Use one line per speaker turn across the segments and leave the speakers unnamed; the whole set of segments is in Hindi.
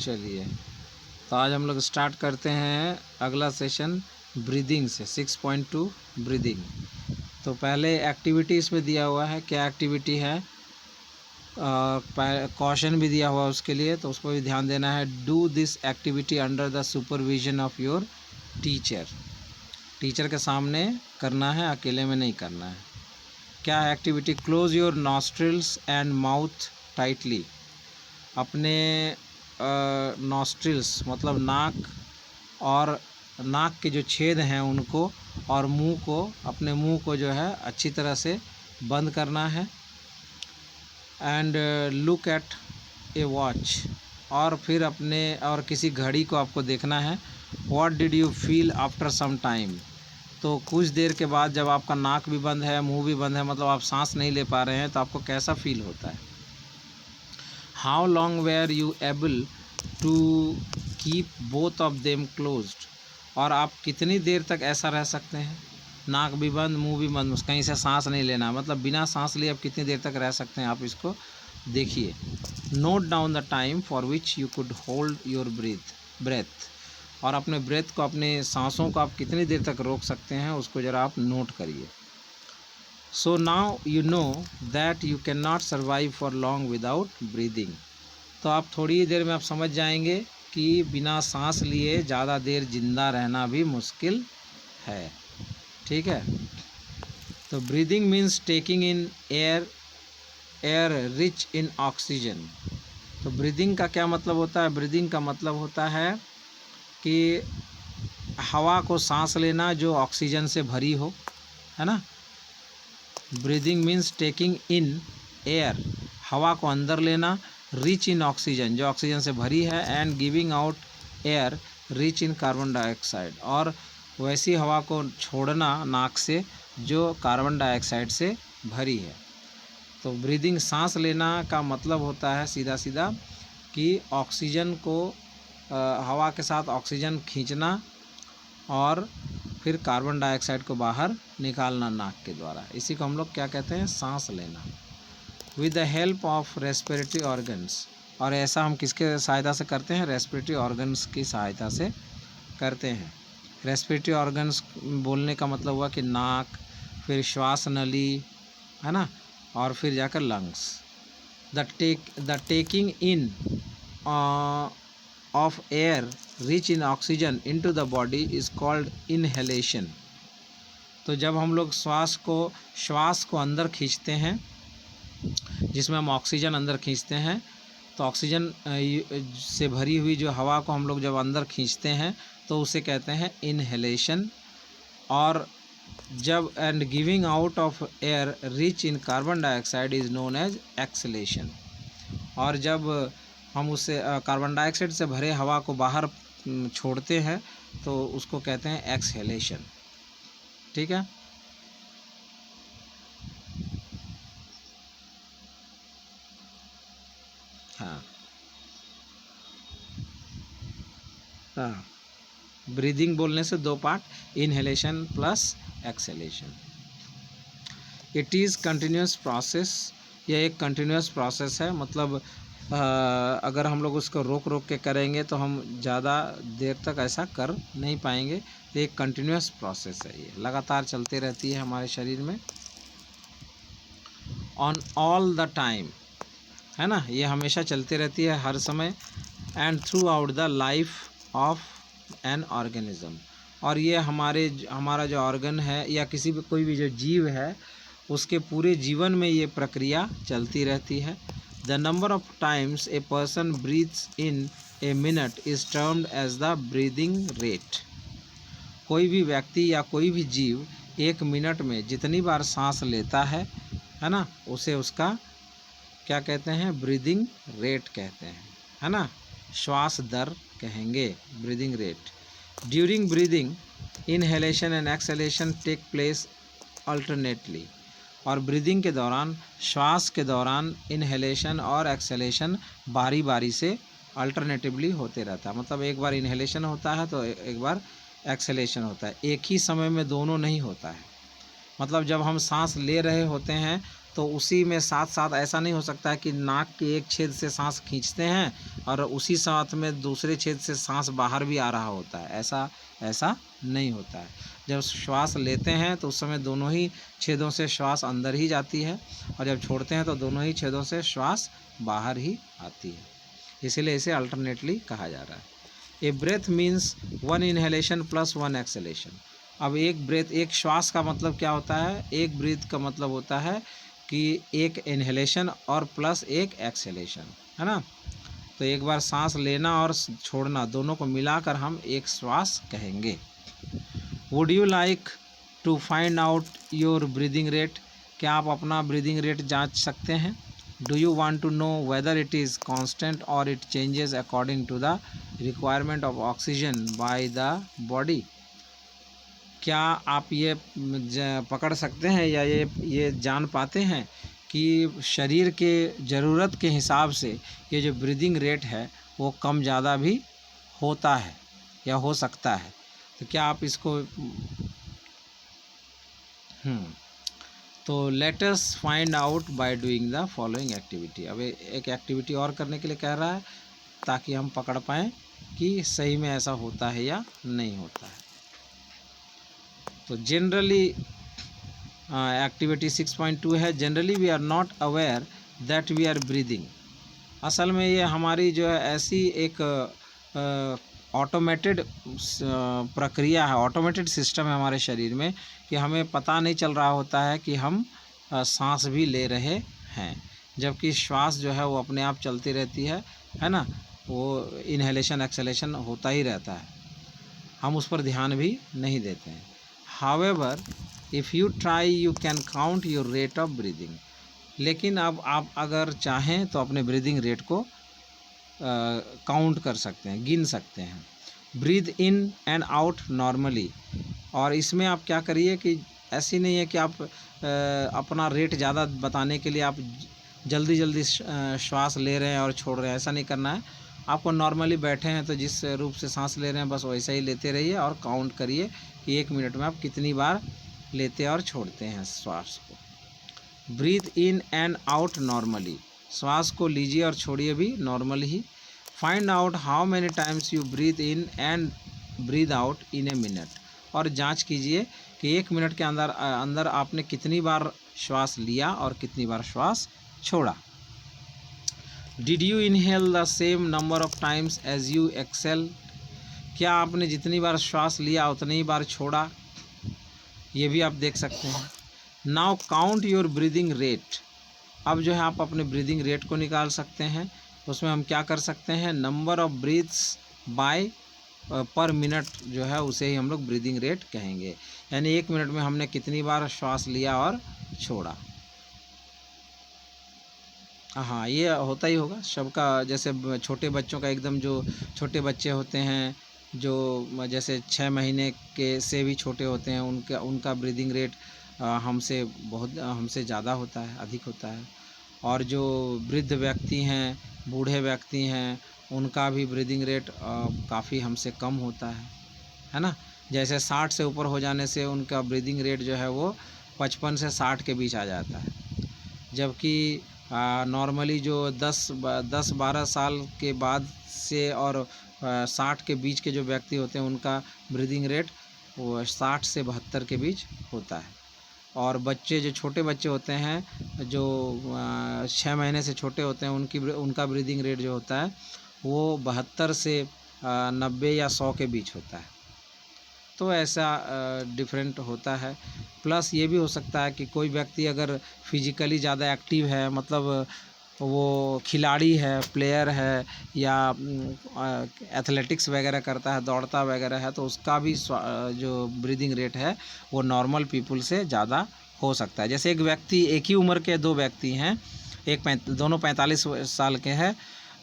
चलिए, तो आज हम लोग स्टार्ट करते हैं अगला सेशन ब्रीदिंग से, 6.2 ब्रीदिंग। तो पहले एक्टिविटी इसमें दिया हुआ है, क्या एक्टिविटी है, कॉशन भी दिया हुआ है उसके लिए, तो उस पर भी ध्यान देना है। Do this activity under the supervision of your teacher. Teacher के सामने करना है, अकेले में नहीं करना है। क्या है activity? Close your nostrils and mouth tightly. अपने नॉस्ट्रिल्स मतलब नाक के जो छेद हैं उनको, और मुंह को, अपने मुंह को जो है अच्छी तरह से बंद करना है। And look at A watch, और फिर अपने और किसी घड़ी को आपको देखना है। What did you feel after some time. तो कुछ देर के बाद जब आपका नाक भी बंद है, मुंह भी बंद है, मतलब आप सांस नहीं ले पा रहे हैं, तो आपको कैसा फील होता है। How long were you able to keep both of them closed. और आप कितनी देर तक ऐसा रह सकते हैं, नाक भी बंद मुंह भी बंद, कहीं से सांस नहीं लेना, मतलब बिना सांस लिए आप कितनी देर तक रह सकते हैं, आप इसको देखिए। Note down the time for which you could hold your breath. और अपने ब्रेथ को, अपने सांसों को आप कितनी देर तक रोक सकते हैं, उसको ज़रा आप नोट करिए। So now you know that you can not survive for long without breathing. तो आप थोड़ी देर में आप समझ जाएंगे कि बिना सांस लिए ज़्यादा देर जिंदा रहना भी मुश्किल है। ठीक है। तो breathing means taking in air rich in oxygen. तो ब्रीदिंग का क्या मतलब होता है? ब्रीदिंग का मतलब होता है कि हवा को सांस लेना जो ऑक्सीजन से भरी हो, है ना। Breathing means taking in air, हवा को अंदर लेना, रिच इन ऑक्सीजन जो ऑक्सीजन से भरी है, and giving out air rich in carbon dioxide, और वैसी हवा को छोड़ना नाक से जो कार्बन डाइऑक्साइड से भरी है। तो ब्रीदिंग, सांस लेना का मतलब होता है सीधा सीधा कि ऑक्सीजन को, हवा के साथ ऑक्सीजन खींचना और फिर कार्बन डाइऑक्साइड को बाहर निकालना नाक के द्वारा। इसी को हम लोग क्या कहते हैं? सांस लेना। With the help of respiratory organs. और ऐसा हम किसके सहायता से करते हैं? रेस्पिरेटरी ऑर्गन्स की सहायता से करते हैं। रेस्पिरेटरी ऑर्गन्स बोलने का मतलब हुआ कि नाक, फिर श्वास नली, है ना, और फिर जाकर lungs. The taking in of air rich in oxygen into the body is called inhalation. तो जब हम लोग श्वास को अंदर खींचते हैं, जिसमें हम ऑक्सीजन अंदर खींचते हैं, तो ऑक्सीजन से भरी हुई जो हवा को हम लोग जब अंदर खींचते हैं तो उसे कहते हैं इनहेलेशन। और जब and giving out of air rich in carbon dioxide is known as exhalation. और जब हम उसे कार्बन डाइऑक्साइड से भरे हवा को बाहर छोड़ते हैं तो उसको कहते हैं एक्सहेलेशन। ठीक है। हाँ, ब्रीदिंग बोलने से दो part, inhalation plus exhalation. It is continuous process. यह एक कंटिन्यूस प्रोसेस है, मतलब अगर हम लोग उसको रोक के करेंगे तो हम ज़्यादा देर तक ऐसा कर नहीं पाएंगे। तो एक कंटिन्यूस प्रोसेस है, ये लगातार चलते रहती है हमारे शरीर में, ऑन ऑल द टाइम, है ना, ये हमेशा चलती रहती है हर समय। And through out the life of an organism. और ये हमारा जो ऑर्गन है या कोई भी जो जीव है, उसके पूरे जीवन में ये प्रक्रिया चलती रहती है। The number of times a person breathes in a minute is termed as the breathing rate. कोई भी व्यक्ति या कोई भी जीव एक मिनट में जितनी बार सांस लेता है ना, उसे उसका क्या कहते हैं? ब्रीदिंग रेट कहते हैं, है ना, श्वास दर कहेंगे, breathing rate. During breathing inhalation and exhalation take place alternately. और ब्रीदिंग के दौरान, श्वास के दौरान इनहेलेशन और एक्सहेलेशन बारी बारी से अल्टरनेटिवली होते रहता है। मतलब एक बार इनहेलेशन होता है तो एक बार एक्सहेलेशन होता है, एक ही समय में दोनों नहीं होता है। मतलब जब हम सांस ले रहे होते हैं तो उसी में साथ साथ ऐसा नहीं हो सकता है कि नाक के एक छेद से सांस खींचते हैं और उसी साथ में दूसरे छेद से सांस बाहर भी आ रहा होता है, ऐसा नहीं होता है। जब श्वास लेते हैं तो उस समय दोनों ही छेदों से श्वास अंदर ही जाती है और जब छोड़ते हैं तो दोनों ही छेदों से श्वास बाहर ही आती है, इसीलिए इसे अल्टरनेटली कहा जा रहा है। A breath means 1 inhalation plus 1 exhalation. अब एक ब्रेथ, एक श्वास का मतलब क्या होता है, एक ब्रीथ का मतलब होता है कि एक इनहेलेशन और प्लस एक एक्सहेलेशन, है ना। तो एक बार सांस लेना और छोड़ना दोनों को मिलाकर हम एक श्वास कहेंगे। Would you like to find out your breathing rate? क्या आप अपना ब्रीदिंग रेट जांच सकते हैं? Do you want to know whether it is constant or it changes according to the requirement of oxygen by the body? क्या आप ये पकड़ सकते हैं या ये जान पाते हैं कि शरीर के ज़रूरत के हिसाब से ये जो ब्रीदिंग रेट है वो कम ज़्यादा भी होता है या हो सकता है? तो क्या आप इसको तो let us find out by doing the following activity. अब एक एक्टिविटी और करने के लिए कह रहा है ताकि हम पकड़ पाएँ कि सही में ऐसा होता है या नहीं होता है। तो जनरली एक्टिविटी 6.2 है, generally we are not aware that we are breathing. असल में ये हमारी जो है ऐसी एक ऑटोमेटेड प्रक्रिया है, ऑटोमेटेड सिस्टम है हमारे शरीर में कि हमें पता नहीं चल रहा होता है कि हम सांस भी ले रहे हैं, जबकि श्वास जो है वो अपने आप चलती रहती है ना। वो इनहेलेशन एक्सहेलेशन होता ही रहता है, हम उस पर ध्यान भी नहीं देते हैं। However, if you try, you can count your rate of breathing. लेकिन अब आप अगर चाहें तो अपने ब्रीदिंग रेट को काउंट कर सकते हैं, गिन सकते हैं। Breathe in and out normally. और इसमें आप क्या करिए कि ऐसी नहीं है कि आप अपना रेट ज़्यादा बताने के लिए आप जल्दी जल्दी श्वास ले रहे हैं और छोड़ रहे हैं, ऐसा नहीं करना है। आपको नॉर्मली बैठे हैं तो जिस रूप से सांस ले रहे हैं बस वैसा ही लेते रहिए और काउंट करिए कि 1 मिनट में आप कितनी बार लेते और छोड़ते हैं श्वास को। Breathe in and out normally, श्वास को लीजिए और छोड़िए भी नॉर्मल ही। Find out how many times you breathe in and breathe out in a minute. और जांच कीजिए कि 1 मिनट के अंदर आपने कितनी बार श्वास लिया और कितनी बार श्वास छोड़ा। Did you inhale the same number of times as you exhale? क्या आपने जितनी बार श्वास लिया उतनी ही बार छोड़ा? ये भी आप देख सकते हैं। Now count your breathing rate. अब जो है आप अपने ब्रीदिंग रेट को निकाल सकते हैं। उसमें हम क्या कर सकते हैं, number of breaths by per minute जो है उसे ही हम लोग ब्रीदिंग रेट कहेंगे, यानी 1 मिनट में हमने कितनी बार श्वास लिया और छोड़ा। हाँ, ये होता ही होगा सबका, जैसे छोटे बच्चों का एकदम, जो छोटे बच्चे होते हैं जो जैसे 6 महीने के से भी छोटे होते हैं, उनका ब्रीदिंग रेट हमसे ज़्यादा होता है, अधिक होता है। और जो वृद्ध व्यक्ति हैं, बूढ़े व्यक्ति हैं, उनका भी ब्रीदिंग रेट काफ़ी हमसे कम होता है ना। जैसे 60 से ऊपर हो जाने से उनका ब्रीदिंग रेट जो है वो 55 से 60 के बीच आ जाता है, जबकि नॉर्मली जो 10-12 साल के बाद से और 60 के बीच के जो व्यक्ति होते हैं उनका ब्रीदिंग रेट वो 60 से 72 के बीच होता है। और बच्चे, जो छोटे बच्चे होते हैं जो 6 महीने से छोटे होते हैं, उनका ब्रीदिंग रेट जो होता है वो 72 से 90 या 100 के बीच होता है। तो ऐसा डिफरेंट होता है। प्लस ये भी हो सकता है कि कोई व्यक्ति अगर फिजिकली ज़्यादा एक्टिव है, मतलब वो खिलाड़ी है, प्लेयर है, या एथलेटिक्स वगैरह करता है, दौड़ता वगैरह है, तो उसका भी जो ब्रीदिंग रेट है वो नॉर्मल पीपल से ज़्यादा हो सकता है। जैसे एक ही उम्र के 2 व्यक्ति हैं, दोनों 45 साल के हैं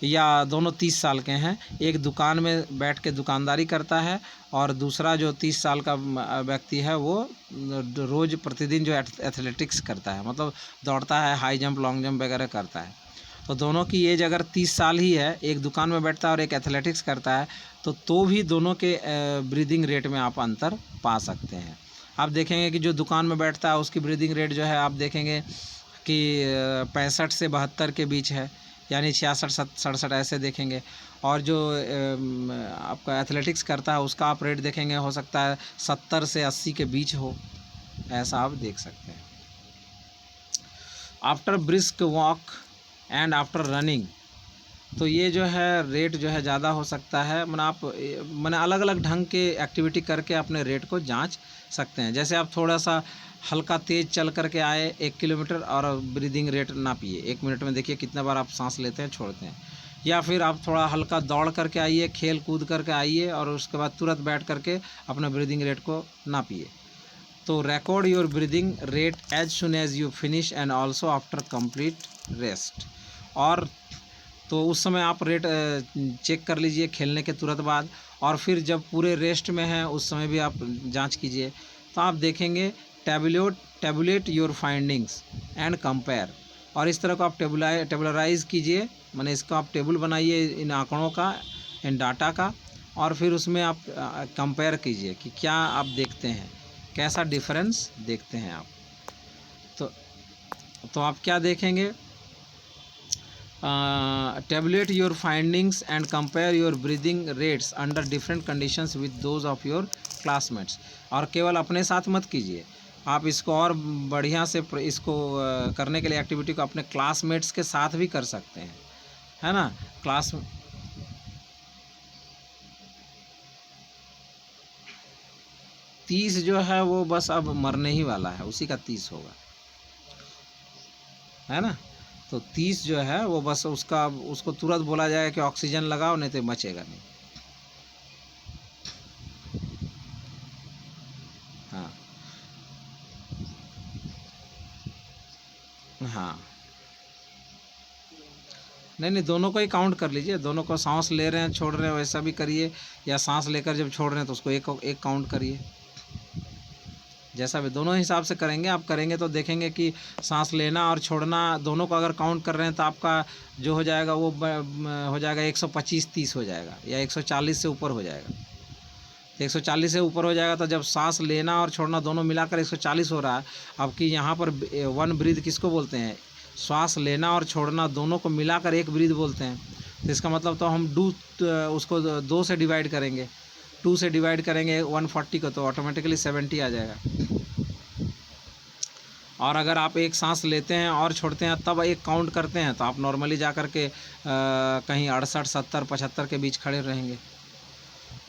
या दोनों 30 साल के हैं, एक दुकान में बैठ के दुकानदारी करता है और दूसरा जो 30 साल का व्यक्ति है वो रोज़ प्रतिदिन जो एथलेटिक्स करता है, मतलब दौड़ता है, हाई जंप, लॉन्ग जंप वगैरह करता है। तो दोनों की एज अगर 30 साल ही है, एक दुकान में बैठता है और एक एथलेटिक्स करता है, तो भी दोनों के ब्रीदिंग रेट में आप अंतर पा सकते हैं। आप देखेंगे कि जो दुकान में बैठता है उसकी ब्रीदिंग रेट जो है आप देखेंगे कि 65 से 72 के बीच है, यानी 66 67 ऐसे देखेंगे। और जो आपका एथलेटिक्स करता है उसका आप रेट देखेंगे, हो सकता है 70 से 80 के बीच हो, ऐसा आप देख सकते हैं। After brisk walk and after running, तो ये जो है रेट जो है ज़्यादा हो सकता है। आप अलग अलग ढंग के एक्टिविटी करके अपने रेट को जांच सकते हैं। जैसे आप थोड़ा सा हल्का तेज़ चल करके आए 1 किलोमीटर और ब्रीदिंग रेट नापिए, 1 मिनट में देखिए कितना बार आप सांस लेते हैं छोड़ते हैं। या फिर आप थोड़ा हल्का दौड़ करके आइए, खेल कूद करके आइए और उसके बाद तुरंत बैठ करके अपना ब्रीदिंग रेट को नापिए। तो record your breathing rate as soon as you finish and also after complete rest. और तो उस समय आप रेट चेक कर लीजिए खेलने के तुरंत बाद, और फिर जब पूरे रेस्ट में हैं उस समय भी आप जांच कीजिए। तो आप देखेंगे tablet your findings and compare, और इस तरह को आप टेबुलराइज कीजिए, माने इसका आप टेबल बनाइए इन आंकड़ों का, इन डाटा का, और फिर उसमें आप कंपेयर कीजिए कि क्या आप देखते हैं, कैसा डिफरेंस देखते हैं आप। तो आप क्या देखेंगे, tabulate your findings and compare your breathing rates under different conditions with those of your classmates। और केवल अपने साथ मत कीजिए, आप इसको और बढ़िया से इसको करने के लिए एक्टिविटी को अपने क्लासमेट्स के साथ भी कर सकते हैं, है ना। 30 जो है वो बस अब मरने ही वाला है, उसी का 30 होगा, है ना। तो 30 जो है वो बस उसको तुरंत बोला जाएगा कि ऑक्सीजन लगाओ, नहीं तो बचेगा नहीं। हाँ हाँ, नहीं दोनों को ही काउंट कर लीजिए, दोनों को सांस ले रहे हैं छोड़ रहे हैं वैसा भी करिए, या सांस लेकर जब छोड़ रहे हैं तो उसको एक काउंट करिए, जैसा भी दोनों हिसाब से करेंगे। आप करेंगे तो देखेंगे कि सांस लेना और छोड़ना दोनों को अगर काउंट कर रहे हैं तो आपका जो हो जाएगा वो हो जाएगा 125-30 हो जाएगा, या 140 से ऊपर हो जाएगा। 140 से ऊपर हो जाएगा तो जब सांस लेना और छोड़ना दोनों मिलाकर 140 हो रहा है, अब कि यहाँ पर वन ब्रीथ किसको बोलते हैं, श्वास लेना और छोड़ना दोनों को मिलाकर एक ब्रीथ बोलते हैं। तो इसका मतलब तो हम उसको 2 से डिवाइड करेंगे, 2 से डिवाइड करेंगे 140 को, तो ऑटोमेटिकली 70 आ जाएगा। और अगर आप एक सांस लेते हैं और छोड़ते हैं तब एक काउंट करते हैं तो आप नॉर्मली जा कर के कहीं 68, 70, 75 के बीच खड़े रहेंगे।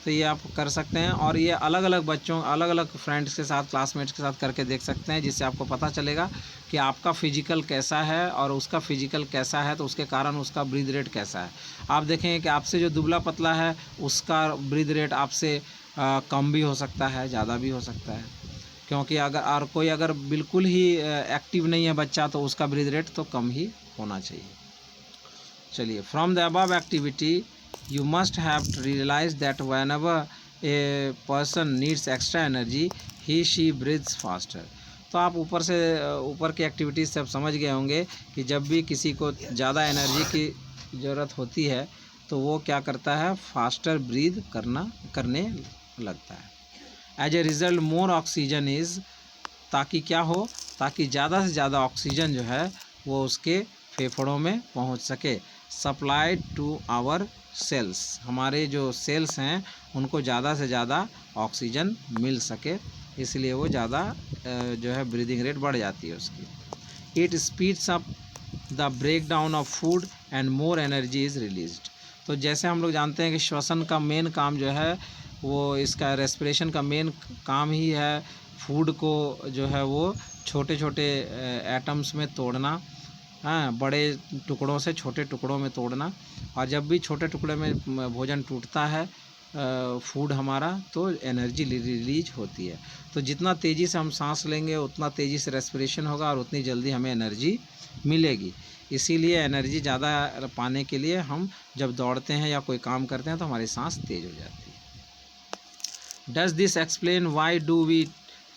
तो ये आप कर सकते हैं, और ये अलग अलग बच्चों, अलग अलग फ्रेंड्स के साथ, क्लासमेट्स के साथ करके देख सकते हैं, जिससे आपको पता चलेगा कि आपका फिजिकल कैसा है और उसका फिजिकल कैसा है, तो उसके कारण उसका ब्रीथ रेट कैसा है। आप देखेंगे कि आपसे जो दुबला पतला है उसका ब्रीथ रेट आपसे कम भी हो सकता है, ज़्यादा भी हो सकता है, क्योंकि अगर बिल्कुल ही एक्टिव नहीं है बच्चा तो उसका ब्रीथ रेट तो कम ही होना चाहिए। चलिए, from the above activity you must have to realize that whenever a person needs extra energy he she breathes faster। तो आप ऊपर की एक्टिविटीज़ से आप समझ गए होंगे कि जब भी किसी को ज़्यादा एनर्जी की ज़रूरत होती है तो वो क्या करता है, फास्टर ब्रीथ करने लगता है। As a result more oxygen is, ताकि क्या हो, ताकि ज़्यादा से ज़्यादा ऑक्सीजन जो है वो उसके फेफड़ों में पहुंच सके। सप्लाइड टू आवर सेल्स, हमारे जो सेल्स हैं उनको ज़्यादा से ज़्यादा ऑक्सीजन मिल सके, इसलिए वो ज़्यादा जो है ब्रीदिंग रेट बढ़ जाती है उसकी। It speeds up the break down of food and more energy is released. तो जैसे हम लोग जानते हैं कि श्वसन का मेन काम जो है वो, इसका रेस्पिरेशन का मेन काम ही है फूड को जो है वो छोटे छोटे एटम्स में तोड़ना, हाँ, बड़े टुकड़ों से छोटे टुकड़ों में तोड़ना। और जब भी छोटे टुकड़े में भोजन टूटता है फूड हमारा, तो एनर्जी रिलीज होती है। तो जितना तेज़ी से हम सांस लेंगे उतना तेज़ी से रेस्पिरेशन होगा और उतनी जल्दी हमें एनर्जी मिलेगी। इसीलिए एनर्जी ज़्यादा पाने के लिए हम जब दौड़ते हैं या कोई काम करते हैं तो हमारी सांस तेज़ हो जाती है। Does this explain why do we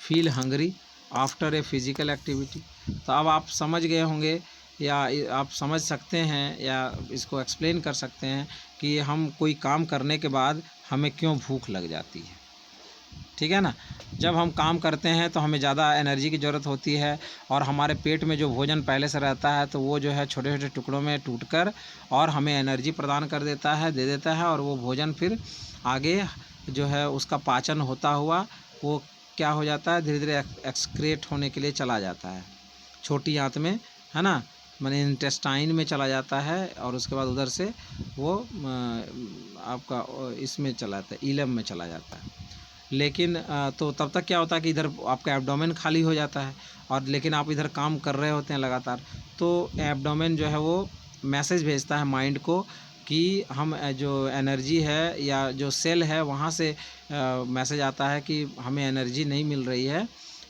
feel hungry after a physical activity. तो अब आप समझ गए होंगे या आप समझ सकते हैं या इसको एक्सप्लेन कर सकते हैं कि हम कोई काम करने के बाद हमें क्यों भूख लग जाती है। ठीक है ना। जब हम काम करते हैं तो हमें ज़्यादा एनर्जी की ज़रूरत होती है, और हमारे पेट में जो भोजन पहले से रहता है तो वो जो है छोटे छोटे टुकड़ों में टूटकर और हमें एनर्जी प्रदान कर देता है, दे देता है, और वो भोजन फिर आगे जो है उसका पाचन होता हुआ वो क्या हो जाता है, धीरे धीरे एक्सक्रेट होने के लिए चला जाता है छोटी आंत में, है ना, माने इंटेस्टाइन में चला जाता है, और उसके बाद उधर से वो आपका इसमें चला जाता है, इलम में चला जाता है। लेकिन तो तब तक क्या होता है कि इधर आपका एब्डोमेन खाली हो जाता है, और लेकिन आप इधर काम कर रहे होते हैं लगातार, तो एब्डोमेन जो है वो मैसेज भेजता है माइंड को कि हम जो एनर्जी है या जो सेल है वहाँ से मैसेज आता है कि हमें एनर्जी नहीं मिल रही है।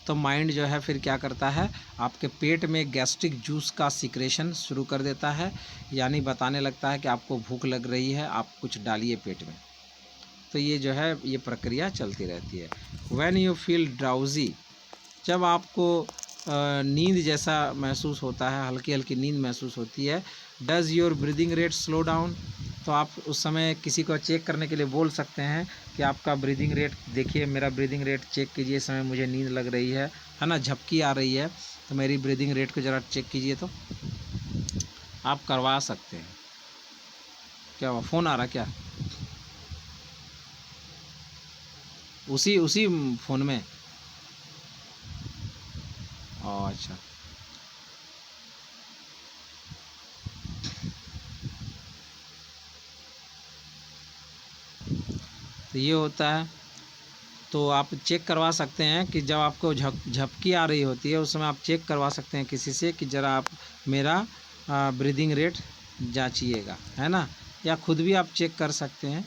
तो माइंड जो है फिर क्या करता है, आपके पेट में गैस्ट्रिक जूस का सिक्रेशन शुरू कर देता है, यानी बताने लगता है कि आपको भूख लग रही है, आप कुछ डालिए पेट में। तो ये जो है ये प्रक्रिया चलती रहती है। व्हेन यू फील ड्राउजी, जब आपको नींद जैसा महसूस होता है, हल्की हल्की नींद महसूस होती है। Does your breathing rate slow down, तो आप उस समय किसी को चेक करने के लिए बोल सकते हैं कि आपका ब्रीदिंग रेट देखिए, मेरा ब्रीदिंग रेट चेक कीजिए, इस समय मुझे नींद लग रही है ना, झपकी आ रही है, तो मेरी ब्रीदिंग रेट को ज़रा चेक कीजिए। तो आप करवा सकते हैं। क्या हुआ, फ़ोन आ रहा क्या? उसी उसी फ़ोन में? अच्छा। तो ये होता है। तो आप चेक करवा सकते हैं कि जब आपको झपकी आ रही होती है उस समय आप चेक करवा सकते हैं किसी से कि ज़रा आप मेरा ब्रीदिंग रेट जांचिएगा, है ना, या खुद भी आप चेक कर सकते हैं।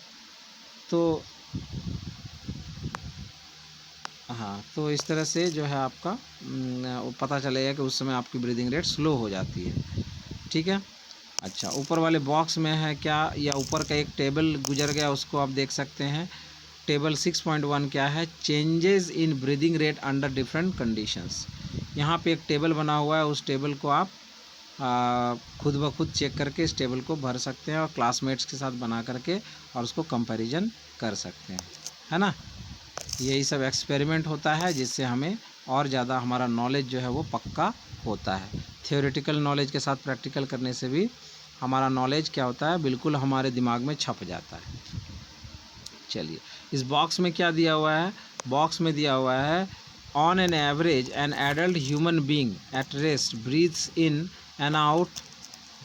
तो हाँ, तो इस तरह से जो है आपका पता चलेगा कि उस समय आपकी ब्रीदिंग रेट स्लो हो जाती है। ठीक है। अच्छा, ऊपर वाले बॉक्स में है क्या, या ऊपर का एक टेबल गुजर गया उसको आप देख सकते हैं। टेबल 6.1 क्या है, changes in breathing rate under different conditions. यहाँ पे एक टेबल बना हुआ है, उस टेबल को आप खुद ब खुद चेक करके इस टेबल को भर सकते हैं, और क्लासमेट्स के साथ बना करके और उसको कंपैरिजन कर सकते हैं, है ना। यही सब एक्सपेरिमेंट होता है जिससे हमें और ज़्यादा हमारा नॉलेज जो है वो पक्का होता है। थियोरेटिकल नॉलेज के साथ प्रैक्टिकल करने से भी हमारा नॉलेज क्या होता है, बिल्कुल हमारे दिमाग में छप जाता है। चलिए, इस बॉक्स में क्या दिया हुआ है, बॉक्स में दिया हुआ है on an average an adult human being at rest breathes in and out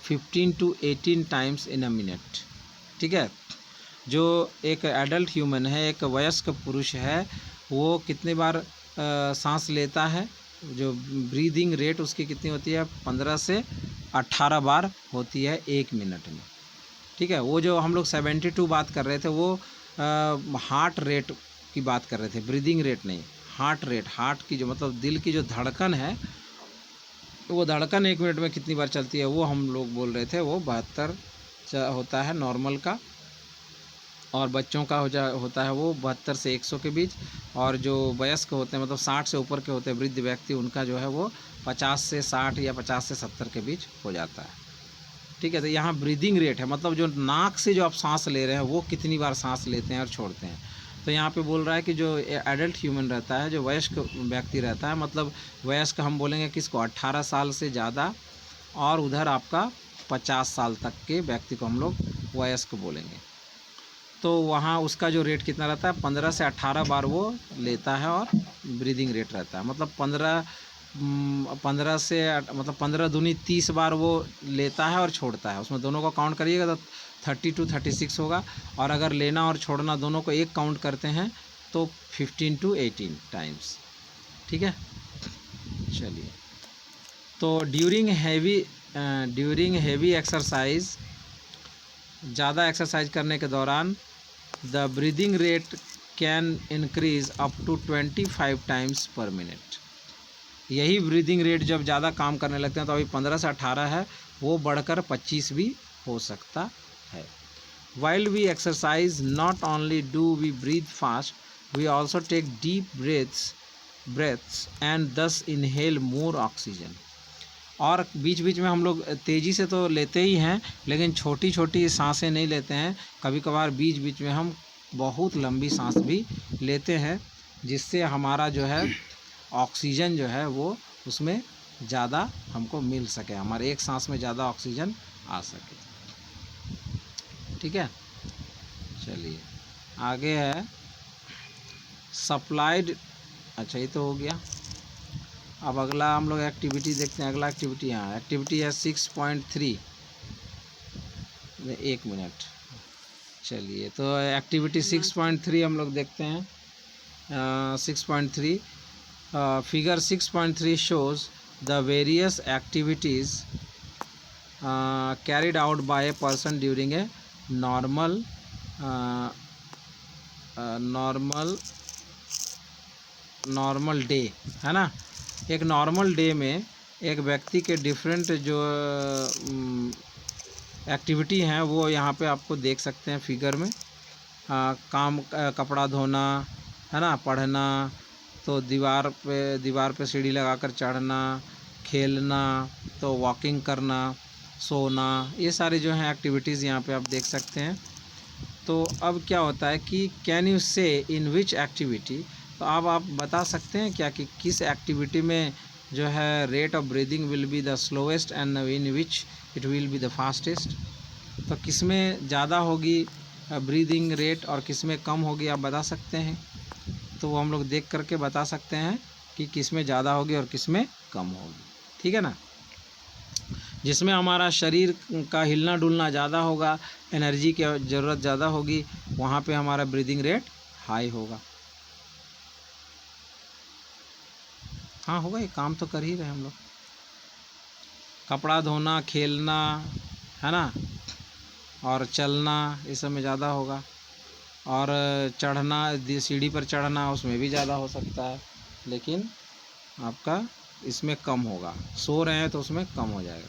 15 to 18 times in a minute. ठीक है, जो एक एडल्ट ह्यूमन है, एक वयस्क पुरुष है, वो कितने बार सांस लेता है, जो ब्रीदिंग रेट उसकी कितनी होती है, 15 से 18 बार होती है 1 मिनट में। ठीक है, वो जो हम लोग 72 बात कर रहे थे वो हार्ट रेट की बात कर रहे थे, ब्रीदिंग रेट नहीं, हार्ट रेट। हार्ट की जो मतलब दिल की जो धड़कन है, वो धड़कन 1 मिनट में कितनी बार चलती है वो हम लोग बोल रहे थे, वो 72 होता है नॉर्मल का, और बच्चों का होता है वो 72 से 100 के बीच, और जो वयस्क होते हैं मतलब 60 से ऊपर के होते हैं वृद्ध व्यक्ति, उनका जो है वो 50 से 60 या 50 से 70 के बीच हो जाता है। ठीक है, तो यहाँ ब्रीदिंग रेट है, मतलब जो नाक से जो आप सांस ले रहे हैं वो कितनी बार सांस लेते हैं और छोड़ते हैं। तो यहाँ पे बोल रहा है कि जो एडल्ट ह्यूमन रहता है, जो वयस्क व्यक्ति रहता है, मतलब वयस्क हम बोलेंगे किसको, 18 साल से ज़्यादा, और उधर आपका 50 साल तक के व्यक्ति को हम लोग वयस्क बोलेंगे। तो वहाँ उसका जो रेट कितना रहता है, 15 से 18 बार वो लेता है, और ब्रीदिंग रेट रहता है, मतलब 15 से मतलब 15 दूनी 30 बार वो लेता है और छोड़ता है। उसमें दोनों को काउंट करिएगा तो 30 to 36 होगा, और अगर लेना और छोड़ना दोनों को एक काउंट करते हैं तो 15 to 18 टाइम्स। ठीक है, चलिए। तो ड्यूरिंग हैवी एक्सरसाइज, ज़्यादा एक्सरसाइज करने के दौरान the breathing rate can increase up to 25 times per minute. यही ब्रीदिंग रेट जब ज़्यादा काम करने लगते हैं तो अभी 15 से 18 है, वो बढ़कर 25 भी हो सकता है। While we exercise not only do we breathe fast, we also take deep breaths and thus inhale more oxygen. और बीच बीच में हम लोग तेज़ी से तो लेते ही हैं, लेकिन छोटी छोटी सांसें नहीं लेते हैं, कभी कभार बीच बीच में हम बहुत लंबी सांस भी लेते हैं, जिससे हमारा जो है ऑक्सीजन जो है वो उसमें ज़्यादा हमको मिल सके, हमारे एक सांस में ज़्यादा ऑक्सीजन आ सके। ठीक है, चलिए आगे है सप्लाइड। अच्छा ये तो हो गया। अब अगला हम लोग एक्टिविटी देखते हैं। अगला एक्टिविटी, हाँ एक्टिविटी है 6.3। 1 मिनट, चलिए तो एक्टिविटी 6.3 हम लोग देखते हैं। 6.3 figure 6.3 shows the various activities carried out by a person during a normal normal day, है ना। एक नॉर्मल डे में एक व्यक्ति के डिफरेंट जो एक्टिविटी हैं वो यहाँ पे आपको देख सकते हैं फिगर में। कपड़ा धोना, है ना, पढ़ना, तो दीवार पे सीढ़ी लगाकर चढ़ना, खेलना, तो वॉकिंग करना, सोना, ये सारे जो हैं एक्टिविटीज़ यहाँ पे आप देख सकते हैं। तो अब क्या होता है कि कैन यू से इन विच एक्टिविटी, तो अब आप बता सकते हैं क्या कि किस एक्टिविटी में जो है rate of breathing will be the slowest and in which it will be the fastest. तो किस में ज़्यादा होगी ब्रीदिंग रेट और किस में कम होगी, आप बता सकते हैं। तो वो हम लोग देख करके बता सकते हैं कि किस में ज़्यादा होगी और किस में कम होगी। ठीक है ना। जिसमें हमारा शरीर का हिलना डुलना ज़्यादा होगा, एनर्जी की ज़रूरत ज़्यादा होगी, वहाँ पे हमारा ब्रीदिंग रेट हाई होगा। हाँ होगा, ये काम तो कर ही रहे हम लोग। कपड़ा धोना, खेलना, है ना, और चलना, इस सब में ज़्यादा होगा। और चढ़ना, सीढ़ी पर चढ़ना, उसमें भी ज़्यादा हो सकता है, लेकिन आपका इसमें कम होगा। सो रहे हैं तो उसमें कम हो जाएगा।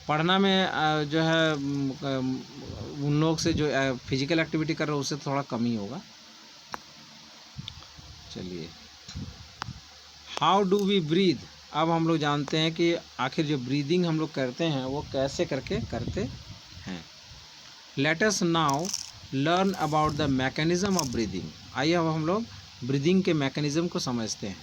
पढ़ना में जो है उन लोग से जो फिजिकल एक्टिविटी कर रहे हो उससे थोड़ा कम ही होगा। चलिए, हाउ डू वी ब्रीद। अब हम लोग जानते हैं कि आखिर जो ब्रीदिंग हम लोग करते हैं वो कैसे करके करते हैं। Let us now learn about the mechanism of breathing. आइए अब हम लोग ब्रीदिंग के मैकेनिज़्म को समझते हैं।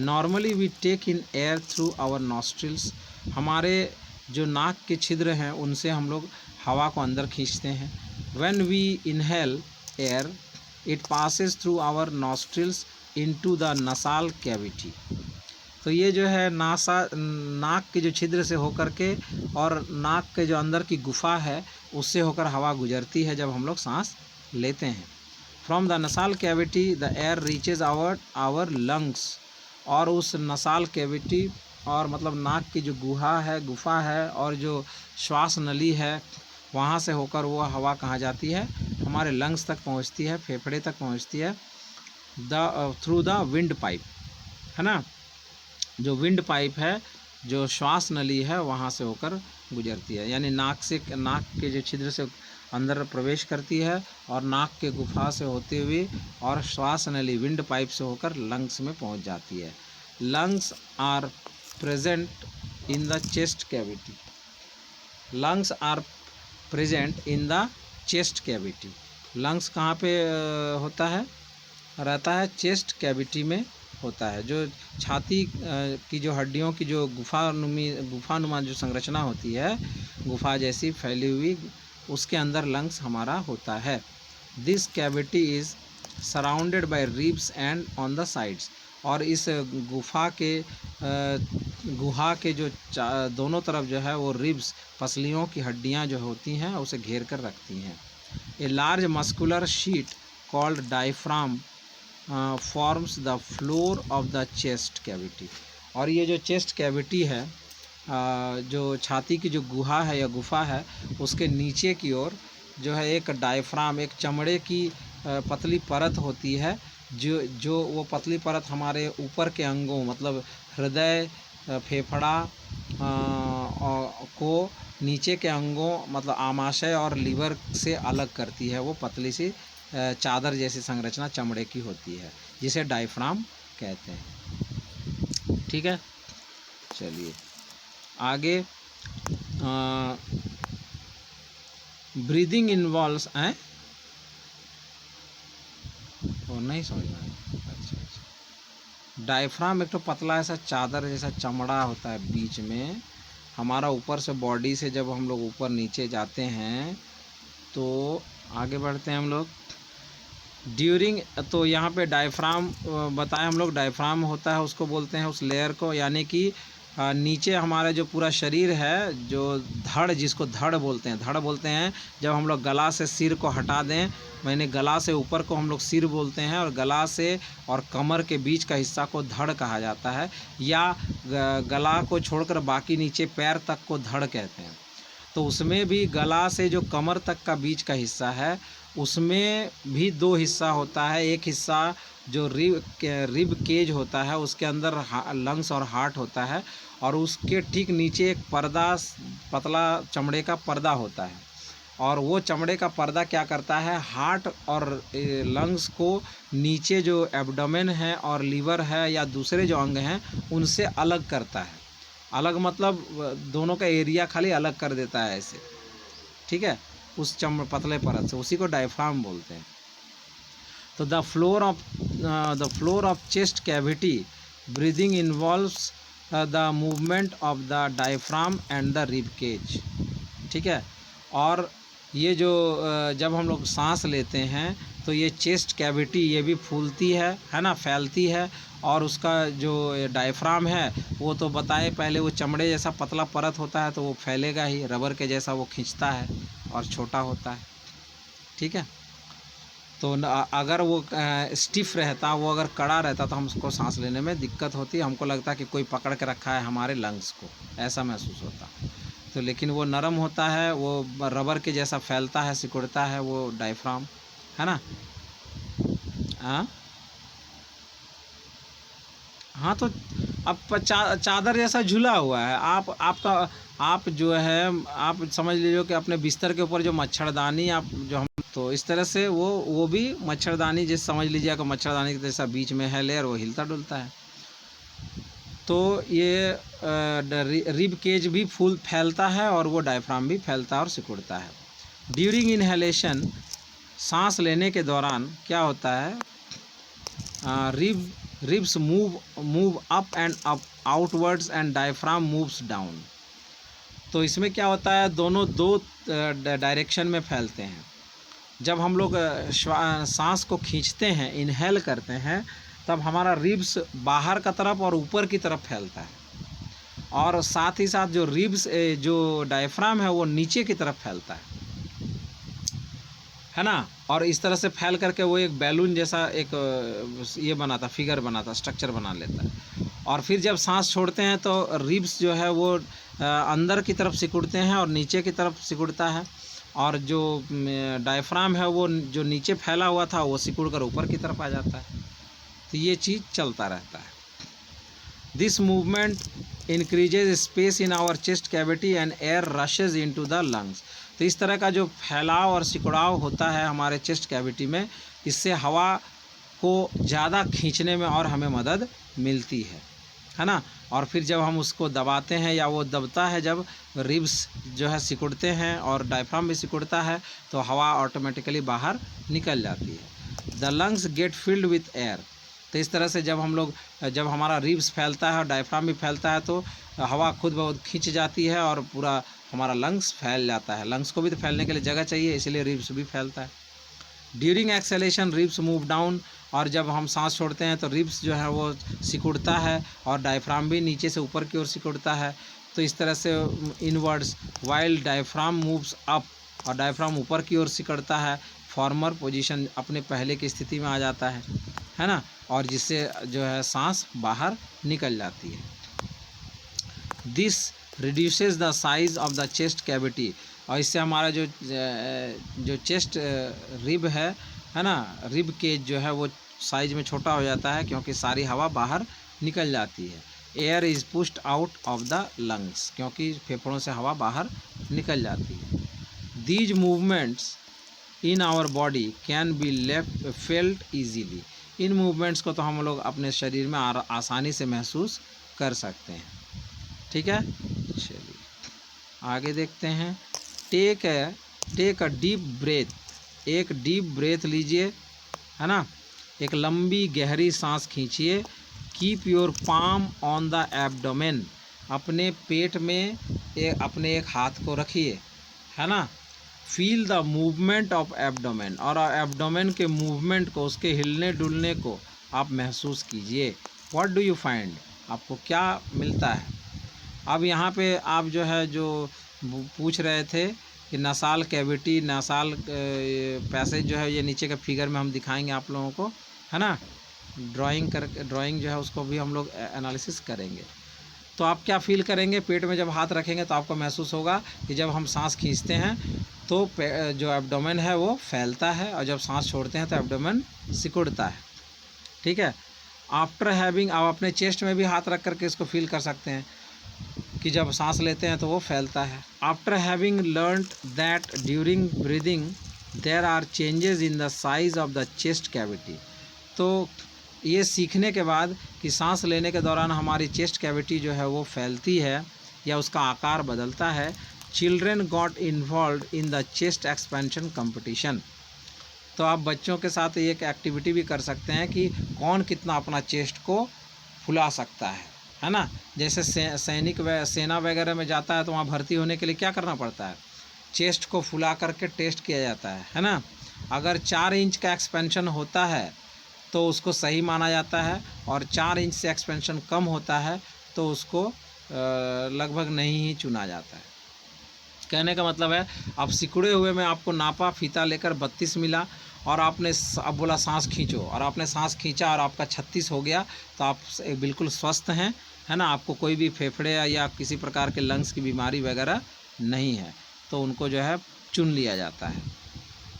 Normally we take in air through our nostrils. हमारे जो नाक के छिद्र हैं उनसे हम लोग हवा को अंदर खींचते हैं। When we inhale air it passes through our nostrils into the nasal cavity. तो ये जो है नाक के जो छिद्र से होकर के और नाक के जो अंदर की गुफा है उससे होकर हवा गुजरती है जब हम लोग सांस लेते हैं। From the nasal cavity the air reaches our lungs. और उस नसाल कैविटी और मतलब नाक की जो गुफा है और जो श्वास नली है वहाँ से होकर वो हवा कहाँ जाती है, हमारे लंग्स तक पहुँचती है, फेफड़े तक पहुँचती है, थ्रू द विंड पाइप, है ना। जो विंड पाइप है, जो श्वास नली है, वहाँ से होकर गुजरती है। यानी नाक के जो छिद्र से अंदर प्रवेश करती है और नाक के गुफा से होते हुए और श्वास नली विंड पाइप से होकर लंग्स में पहुँच जाती है। Lungs are present in the chest cavity. Lungs are present in the chest cavity. Lungs कहाँ पे होता है, रहता है चेस्ट कैविटी में होता है। जो छाती की जो हड्डियों की जो गुफानुमा जो संरचना होती है, गुफा जैसी फैली हुई, उसके अंदर लंग्स हमारा होता है। This cavity is surrounded by ribs and on the sides. और इस गुहा के जो दोनों तरफ जो है वो रिब्स, पसलियों की हड्डियां जो होती हैं उसे घेर कर रखती हैं। A large muscular sheet called diaphragm forms the floor of the chest cavity. और ये जो चेस्ट कैविटी है, जो छाती की जो गुहा है या गुफा है, उसके नीचे की ओर जो है एक डायफ्राम, एक चमड़े की पतली परत होती है, जो वो पतली परत हमारे ऊपर के अंगों मतलब हृदय, फेफड़ा को नीचे के अंगों मतलब आमाशय और लीवर से अलग करती है। वो पतली सी चादर जैसी संरचना चमड़े की होती है, जिसे डायफ्राम कहते हैं। ठीक है, चलिए आगे। ब्रीदिंग इन्वॉल्व्स और नहीं समझना है। अच्छा अच्छा। डायफ्राम एक तो पतला ऐसा चादर जैसा चमड़ा होता है बीच में, हमारा ऊपर से बॉडी से जब हम लोग ऊपर नीचे जाते हैं तो आगे बढ़ते हैं हम लोग ड्यूरिंग। तो यहाँ पे डायफ्राम बताएं हम लोग, डायफ्राम होता है उसको बोलते हैं उस लेयर को, यानी कि नीचे हमारा जो पूरा शरीर है, जो धड़, जिसको धड़ बोलते हैं, धड़ बोलते हैं जब हम लोग गला से सिर को हटा दें, मैंने गला से ऊपर को हम लोग सिर बोलते हैं, और गला से और कमर के बीच का हिस्सा को धड़ कहा जाता है, या गला को छोड़कर बाकी नीचे पैर तक को धड़ कहते हैं। तो उसमें भी गला से जो कमर तक का बीच का हिस्सा है उसमें भी दो हिस्सा होता है। एक हिस्सा जो रिब केज होता है, उसके अंदर लंग्स और हार्ट होता है, और उसके ठीक नीचे एक पर्दा, पतला चमड़े का पर्दा होता है, और वो चमड़े का पर्दा क्या करता है, हार्ट और लंग्स को नीचे जो एब्डोमेन है और लीवर है या दूसरे जो अंग हैं उनसे अलग करता है। अलग मतलब दोनों का एरिया खाली अलग कर देता है ऐसे, ठीक है, उस पतले परत से, उसी को डायफ्राम बोलते हैं। तो the floor of chest cavity breathing involves the movement of the diaphragm and the rib cage, ठीक है। और ये जो जब हम लोग सांस लेते हैं तो ये चेस्ट कैविटी ये भी फूलती है ना, फैलती है, और उसका जो डायफ्राम है वो तो बताए पहले, वो चमड़े जैसा पतला परत होता है तो वो फैलेगा ही, रबर के जैसा वो खींचता है और छोटा होता है, ठीक है। तो अगर वो स्टिफ रहता, वो अगर कड़ा रहता तो हमको सांस लेने में दिक्कत होती, हमको लगता कि कोई पकड़ के रखा है हमारे लंग्स को, ऐसा महसूस होता। तो लेकिन वो नरम होता है, वो रबर के जैसा फैलता है, सिकुड़ता है, वो डायफ्राम है ना। हाँ तो अब चादर जैसा झूला हुआ है, आप जो है, आप समझ लीजिए कि अपने बिस्तर के ऊपर जो मच्छरदानी आप जो हम, तो इस तरह से वो भी मच्छरदानी जैसे समझ लीजिए कि मच्छरदानी के जैसा बीच में है लेयर, वो हिलता डुलता है। तो ये रिब केज भी फैलता है और वो डायफ्राम भी फैलता है और सिकुड़ता है। ड्यूरिंग इनहेलेशन, सांस लेने के दौरान क्या होता है, ribs move up and up outwards and diaphragm moves down. तो इसमें क्या होता है, दोनों दो डायरेक्शन में फैलते हैं। जब हम लोग सांस को खींचते हैं, इनहेल करते हैं, तब हमारा रिब्स बाहर का तरफ और ऊपर की तरफ फैलता है, और साथ ही साथ जो रिब्स जो डायफ्राम है वो नीचे की तरफ फैलता है ना। और इस तरह से फैल करके वो एक बैलून जैसा एक ये बनाता, फिगर बनाता, स्ट्रक्चर बना लेता है। और फिर जब सांस छोड़ते हैं तो रिब्स जो है वो अंदर की तरफ सिकुड़ते हैं और नीचे की तरफ सिकुड़ता है, और जो डायफ्राम है वो जो नीचे फैला हुआ था वो सिकुड़ कर ऊपर की तरफ आ जाता है। तो ये चीज़ चलता रहता है। This movement increases space in our chest cavity and air rushes into the lungs. तो इस तरह का जो फैलाव और सिकुड़ाव होता है हमारे चेस्ट कैविटी में, इससे हवा को ज़्यादा खींचने में और हमें मदद मिलती है ना। और फिर जब हम उसको दबाते हैं या वो दबता है, जब रिब्स जो है सिकुड़ते हैं और डायफ्राम भी सिकुड़ता है, तो हवा ऑटोमेटिकली बाहर निकल जाती है। The lungs get filled with air. तो इस तरह से जब हमारा रिब्स फैलता है और डायफ्राम भी फैलता है तो हवा खुद बहुत खींच जाती है और पूरा हमारा लंग्स फैल जाता है। लंग्स को भी तो फैलने के लिए जगह चाहिए, इसलिए रिब्स भी फैलता है। During acceleration ribs move down, और जब हम सांस छोड़ते हैं तो रिब्स जो है वो सिकुड़ता है और डायफ्राम भी नीचे से ऊपर की ओर सिकुड़ता है। तो इस तरह से inwards, while diaphragm moves up, और डायफ्राम ऊपर की ओर सिकुड़ता है, फॉर्मर पोजीशन, अपने पहले की स्थिति में आ जाता है ना, और जिससे जो है सांस बाहर निकल जाती है। This reduces the size of the chest cavity, और इससे हमारा जो चेस्ट रिब है ना, रिब केज जो है वो साइज में छोटा हो जाता है, क्योंकि सारी हवा बाहर निकल जाती है। Air is pushed out of the lungs, क्योंकि फेफड़ों से हवा बाहर निकल जाती है। These movements in our body can be left felt easily. इन मूवमेंट्स को तो हम लोग अपने शरीर में आसानी से महसूस कर सकते हैं, ठीक है। चलिए आगे देखते हैं। टेक अ डीप ब्रेथ, एक डीप ब्रेथ लीजिए, है ना। एक लंबी गहरी सांस खींचिए। Keep your palm on the abdomen, अपने पेट में अपने एक हाथ को रखिए, है ना। Feel the movement of abdomen, और एब्डोमेन के मूवमेंट को, उसके हिलने डुलने को आप महसूस कीजिए। व्हाट डू यू फाइंड, आपको क्या मिलता है। अब यहाँ पे आप जो है जो पूछ रहे थे कि नासाल कैविटी, नासाल पैसेज जो है ये नीचे के फिगर में हम दिखाएंगे आप लोगों को, है ना। ड्राइंग जो है उसको भी हम लोग एनालिसिस करेंगे। तो आप क्या फील करेंगे, पेट में जब हाथ रखेंगे तो आपको महसूस होगा कि जब हम सांस खींचते हैं तो जो एब्डोमेन है वो फैलता है, और जब सांस छोड़ते हैं तो एब्डोमेन सिकुड़ता है, ठीक है। आफ्टर हैविंग, आप अपने चेस्ट में भी हाथ रख करके इसको फील कर सकते हैं कि जब सांस लेते हैं तो वो फैलता है। After having learned that during breathing there are changes in the size of the chest cavity, तो ये सीखने के बाद कि सांस लेने के दौरान हमारी चेस्ट कैविटी जो है वो फैलती है या उसका आकार बदलता है। Children got involve in the chest expansion competition, तो आप बच्चों के साथ एक एक्टिविटी भी कर सकते हैं कि कौन कितना अपना चेस्ट को फुला सकता है ना। जैसे सैनिक सेना वगैरह में जाता है तो वहाँ भर्ती होने के लिए क्या करना पड़ता है, चेस्ट को फुला करके टेस्ट किया जाता है ना। अगर 4 इंच का एक्सपेंशन होता है तो उसको सही माना जाता है, और 4 इंच से एक्सपेंशन कम होता है तो उसको लगभग नहीं ही चुना जाता है। कहने का मतलब है, अब सिकुड़े हुए में आपको नापा, फीता लेकर 32 मिला, और आपने अब बोला सांस खींचो, और आपने सांस खींचा और आपका 36 हो गया, तो आप बिल्कुल स्वस्थ हैं, है ना। आपको कोई भी फेफड़े या किसी प्रकार के लंग्स की बीमारी वगैरह नहीं है, तो उनको जो है चुन लिया जाता है,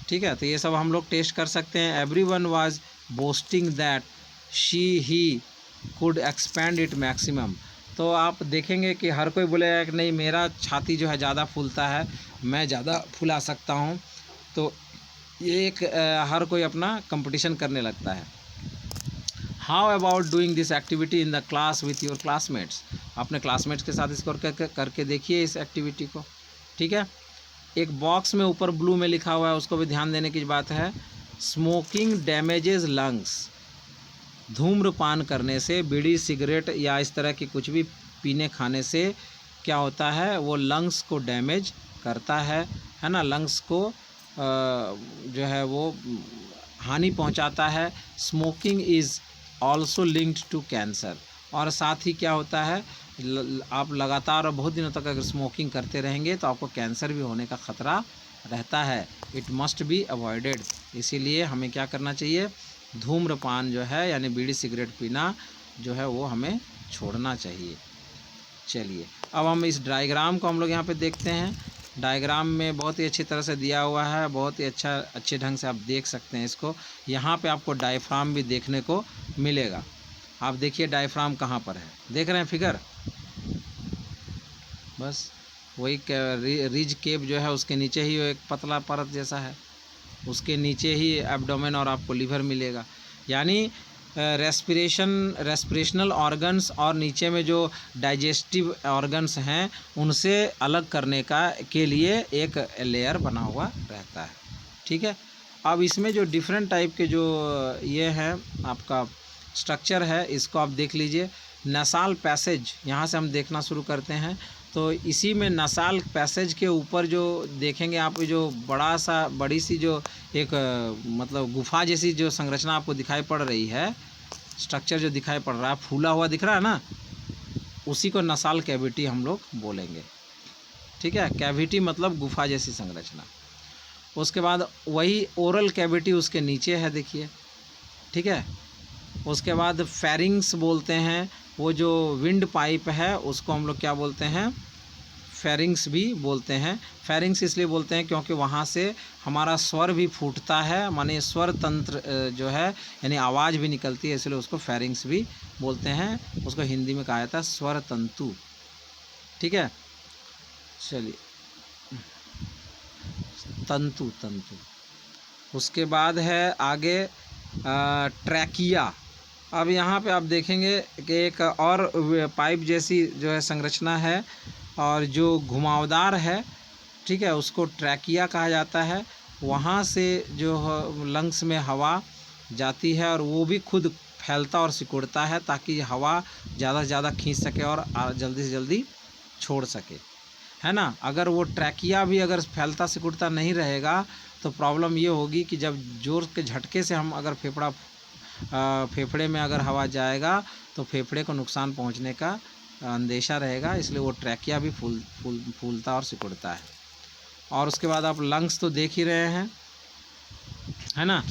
ठीक है। तो ये सब हम लोग टेस्ट कर सकते हैं। Everyone was boasting that she he could expand it maximum, तो आप देखेंगे कि हर कोई बोलेगा कि नहीं मेरा छाती जो है ज़्यादा फूलता है, मैं ज़्यादा फुला सकता हूँ, तो ये एक हर कोई अपना कंपटीशन करने लगता है। How about doing this activity in the class with your classmates, अपने क्लासमेट्स के साथ इसको करके देखिए इस एक्टिविटी को, ठीक है। एक बॉक्स में ऊपर ब्लू में लिखा हुआ है, उसको भी ध्यान देने की बात है। स्मोकिंग डैमेजेस लंग्स, धूम्रपान करने से, बीड़ी सिगरेट या इस तरह की कुछ भी पीने खाने से क्या होता है, वो लंग्स को डैमेज करता है ना। लंग्स को जो है वो हानि पहुंचाता है। Smoking is also linked to cancer, और साथ ही क्या होता है, आप लगातार और बहुत दिनों तक अगर स्मोकिंग करते रहेंगे तो आपको कैंसर भी होने का ख़तरा रहता है। इट मस्ट बी अवॉइडेड, इसीलिए हमें क्या करना चाहिए, धूम्रपान जो है यानी बीड़ी सिगरेट पीना जो है वो हमें छोड़ना चाहिए। चलिए अब हम इस डायग्राम को हम लोग यहाँ पे देखते हैं। डायग्राम में बहुत ही अच्छी तरह से दिया हुआ है, बहुत ही अच्छे ढंग से आप देख सकते हैं इसको। यहाँ पे आपको डायफ्राम भी देखने को मिलेगा। आप देखिए डायफ्राम कहाँ पर है, देख रहे हैं फिगर, बस वही रिज केप जो है उसके नीचे ही एक पतला परत जैसा है, उसके नीचे ही एब्डोमेन और आपको लीवर मिलेगा। यानी रेस्पिरेशनल ऑर्गन्स और नीचे में जो डाइजेस्टिव ऑर्गन्स हैं उनसे अलग करने के लिए एक लेयर बना हुआ रहता है, ठीक है। अब इसमें जो डिफरेंट टाइप के जो ये हैं आपका स्ट्रक्चर है, इसको आप देख लीजिए। नसाल पैसेज, यहाँ से हम देखना शुरू करते हैं, तो इसी में नसाल पैसेज के ऊपर जो देखेंगे आप, जो बड़ी सी जो एक मतलब गुफा जैसी जो संरचना आपको दिखाई पड़ रही है, स्ट्रक्चर जो दिखाई पड़ रहा है, फूला हुआ दिख रहा है ना, उसी को नसाल कैविटी हम लोग बोलेंगे, ठीक है। कैविटी मतलब गुफा जैसी संरचना। उसके बाद वही ओरल कैविटी उसके नीचे है, देखिए, ठीक है। उसके बाद फेरिंग्स बोलते हैं, वो जो विंड पाइप है उसको हम लोग क्या बोलते हैं, फेरिंग्स भी बोलते हैं। फेरिंग्स इसलिए बोलते हैं क्योंकि वहाँ से हमारा स्वर भी फूटता है, माने स्वर तंत्र जो है यानी आवाज़ भी निकलती है, इसलिए उसको फेरिंग्स भी बोलते हैं। उसको हिंदी में कहा जाता है स्वर तंतु, ठीक है। चलिए, तंतु। उसके बाद है आगे ट्रैकिया। अब यहाँ पे आप देखेंगे कि एक और पाइप जैसी जो है संरचना है और जो घुमावदार है, ठीक है, उसको ट्रैकिया कहा जाता है। वहाँ से जो लंग्स में हवा जाती है और वो भी खुद फैलता और सिकुड़ता है ताकि हवा ज़्यादा से ज़्यादा खींच सके और जल्दी से जल्दी छोड़ सके, है ना। अगर वो ट्रैकिया भी अगर फैलता सिकुड़ता नहीं रहेगा तो प्रॉब्लम ये होगी कि जब जोर के झटके से हम अगर फेफड़े में अगर हवा जाएगा तो फेफड़े को नुकसान पहुंचने का अंदेशा रहेगा, इसलिए वो ट्रैकिया भी फूलता और सिकुड़ता है। और उसके बाद आप लंग्स तो देख ही रहे हैं, है ना।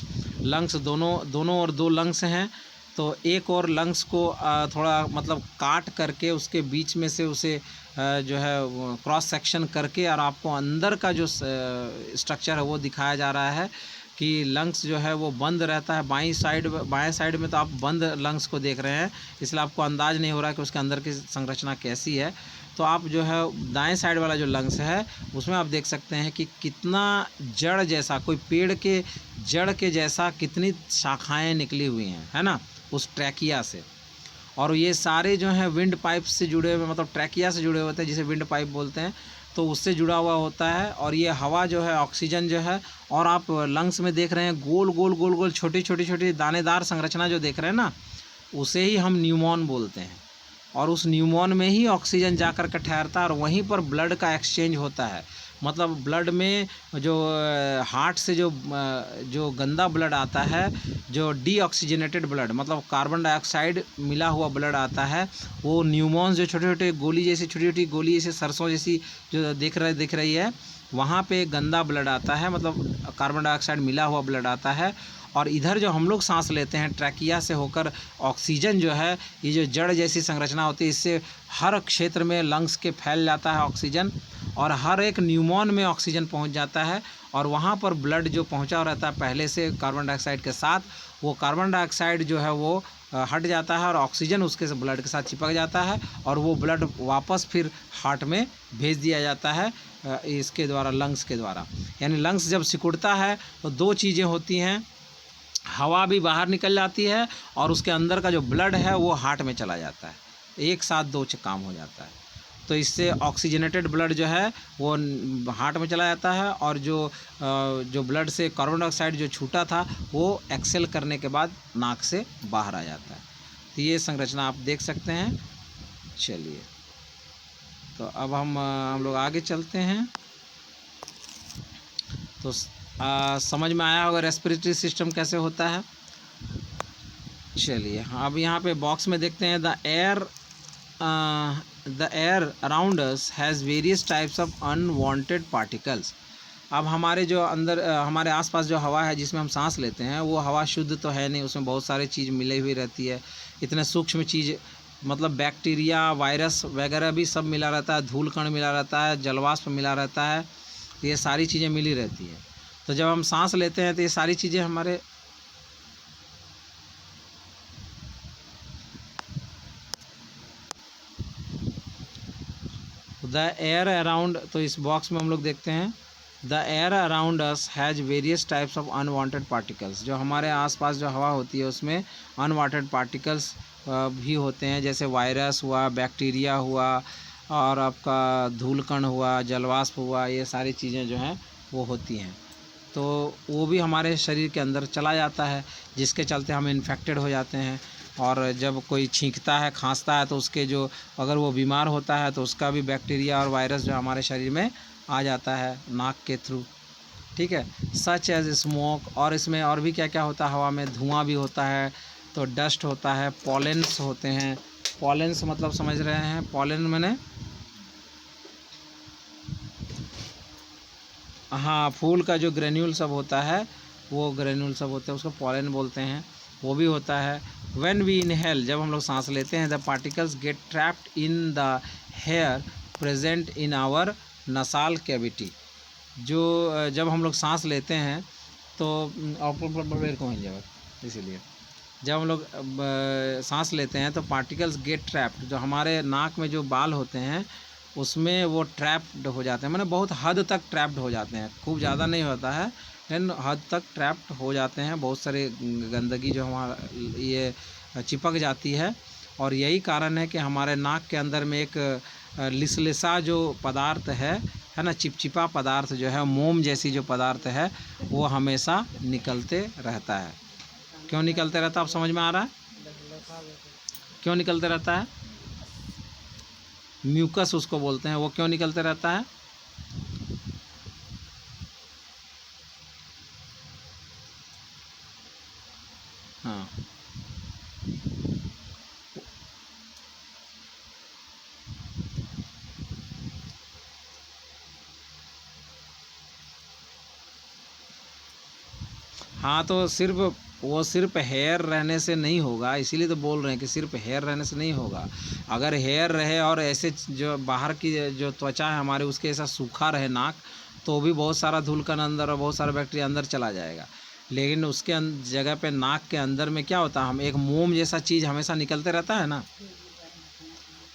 लंग्स दोनों और 2 लंग्स हैं, तो एक और लंग्स को थोड़ा मतलब काट करके उसके बीच में से उसे जो है क्रॉस सेक्शन करके और आपको अंदर का जो स्ट्रक्चर है वो दिखाया जा रहा है कि लंग्स जो है वो बंद रहता है। बाएं साइड में तो आप बंद लंग्स को देख रहे हैं, इसलिए आपको अंदाज़ नहीं हो रहा है कि उसके अंदर की संरचना कैसी है। तो आप जो है दाएं साइड वाला जो लंग्स है उसमें आप देख सकते हैं कि कितना जड़ जैसा, कोई पेड़ के जड़ के जैसा कितनी शाखाएं निकली हुई हैं, है ना, उस ट्रैकिया से। और ये सारे जो हैं विंड पाइप से जुड़े हुए, मतलब ट्रैकिया से जुड़े होते हैं जिसे विंड पाइप बोलते हैं, तो उससे जुड़ा हुआ होता है। और ये हवा जो है ऑक्सीजन जो है, और आप लंग्स में देख रहे हैं गोल गोल छोटी छोटी दानेदार संरचना जो देख रहे हैं ना, उसे ही हम न्यूमॉन बोलते हैं। और उस न्यूमॉन में ही ऑक्सीजन जा कर के ठहरता है और वहीं पर ब्लड का एक्सचेंज होता है। मतलब ब्लड में जो हार्ट से जो गंदा ब्लड आता है, जो डीऑक्सीजनेटेड ब्लड, मतलब कार्बन डाइऑक्साइड मिला हुआ ब्लड आता है, वो न्यूमॉन्स जो छोटे छोटे गोली जैसी सरसों जैसी जो दिख रही है, वहाँ पे गंदा ब्लड आता है, मतलब कार्बन डाइऑक्साइड मिला हुआ ब्लड आता है। और इधर जो हम लोग सांस लेते हैं ट्रैकिया से होकर, ऑक्सीजन जो है, ये जो जड़ जैसी संरचना होती है, इससे हर क्षेत्र में लंग्स के फैल जाता है ऑक्सीजन, और हर एक न्यूमॉन में ऑक्सीजन पहुंच जाता है। और वहाँ पर ब्लड जो पहुंचा रहता है पहले से कार्बन डाइऑक्साइड के साथ, वो कार्बन डाइऑक्साइड जो है वो हट जाता है और ऑक्सीजन उसके ब्लड के साथ चिपक जाता है, और वो ब्लड वापस फिर हार्ट में भेज दिया जाता है इसके द्वारा, लंग्स के द्वारा। यानी लंग्स जब सिकुड़ता है तो 2 चीज़ें होती हैं, हवा भी बाहर निकल जाती है और उसके अंदर का जो ब्लड है वो हार्ट में चला जाता है, एक साथ 2 काम हो जाता है। तो इससे ऑक्सीजनेटेड ब्लड जो है वो हार्ट में चला जाता है, और जो ब्लड से कार्बन डाइऑक्साइड जो छूटा था वो एक्सेल करने के बाद नाक से बाहर आ जाता है। तो ये संरचना आप देख सकते हैं। चलिए, तो अब हम लोग आगे चलते हैं। तो समझ में आया होगा रेस्पिरेटरी सिस्टम कैसे होता है। चलिए, अब यहाँ पे बॉक्स में देखते हैं, the air around us has various types of unwanted particles. अब हमारे जो अंदर हमारे आसपास जो हवा है जिसमें हम सांस लेते हैं, वो हवा शुद्ध तो है नहीं, उसमें बहुत सारी चीज़ मिली हुई रहती है। इतने सूक्ष्म चीज़, मतलब बैक्टीरिया, वायरस वगैरह भी सब मिला रहता है, धूल कण मिला रहता है, जलवाष्प मिला रहता है, तो ये सारी चीज़ें मिली रहती है। तो जब हम सांस लेते हैं तो ये सारी चीज़ें हमारे द एयर अराउंड, तो इस बॉक्स में हम लोग देखते हैं, the air around us has various types of unwanted particles. जो हमारे आसपास जो हवा होती है उसमें अनवांटेड पार्टिकल्स भी होते हैं, जैसे वायरस हुआ, बैक्टीरिया हुआ, और आपका धूलकण हुआ, जलवाष्प हुआ, ये सारी चीज़ें जो हैं वो होती हैं। तो वो भी हमारे शरीर के अंदर चला जाता है, जिसके चलते हम इन्फेक्टेड हो जाते हैं। और जब कोई छींकता है, खांसता है, तो उसके जो, अगर वो बीमार होता है तो उसका भी बैक्टीरिया और वायरस जो हमारे शरीर में आ जाता है नाक के थ्रू, ठीक है। सच एज स्मोक, और इसमें और भी क्या क्या होता है, हवा में धुआं भी होता है, तो डस्ट होता है, पॉलेंस होते हैं। पॉलेंस मतलब समझ रहे हैं, पॉलेन मैंने, हाँ, फूल का जो ग्रेन्यूल सब होता है, वो ग्रेन्यूल सब होते हैं, उसको पॉलेन बोलते हैं, वो भी होता है। व्हेन वी इनहेल, जब हम लोग सांस लेते हैं, the particles get trapped in the hair present in our nasal cavity. जो जब हम लोग सांस लेते हैं तो इसीलिए जब हम लोग सांस लेते हैं तो पार्टिकल्स गेट ट्रैप्ड, जो हमारे नाक में जो बाल होते हैं उसमें वो ट्रैप्ड हो जाते हैं, माने बहुत हद तक ट्रैप्ड हो जाते हैं, खूब ज़्यादा नहीं होता है लेकिन हद तक ट्रैप्ड हो जाते हैं। बहुत सारे गंदगी जो हमारा ये चिपक जाती है, और यही कारण है कि हमारे नाक के अंदर में एक लिसलिसा जो पदार्थ है ना, चिपचिपा पदार्थ जो है, मोम जैसी जो पदार्थ है, वो हमेशा निकलते रहता है। क्यों निकलते रहता है? आप समझ में आ रहा है क्यों निकलते रहता है? म्यूकस उसको बोलते हैं, वो क्यों निकलते रहता है? हाँ, हाँ, तो सिर्फ हेयर रहने से नहीं होगा, इसीलिए तो बोल रहे हैं कि सिर्फ हेयर रहने से नहीं होगा। अगर हेयर रहे और ऐसे जो बाहर की जो त्वचा है हमारे उसके ऐसा सूखा रहे नाक, तो भी बहुत सारा धूलकण अंदर और बहुत सारा बैक्टीरिया अंदर चला जाएगा। लेकिन उसके जगह पे नाक के अंदर में क्या होता है, हम एक मोम जैसा चीज़ हमेशा निकलते रहता है ना,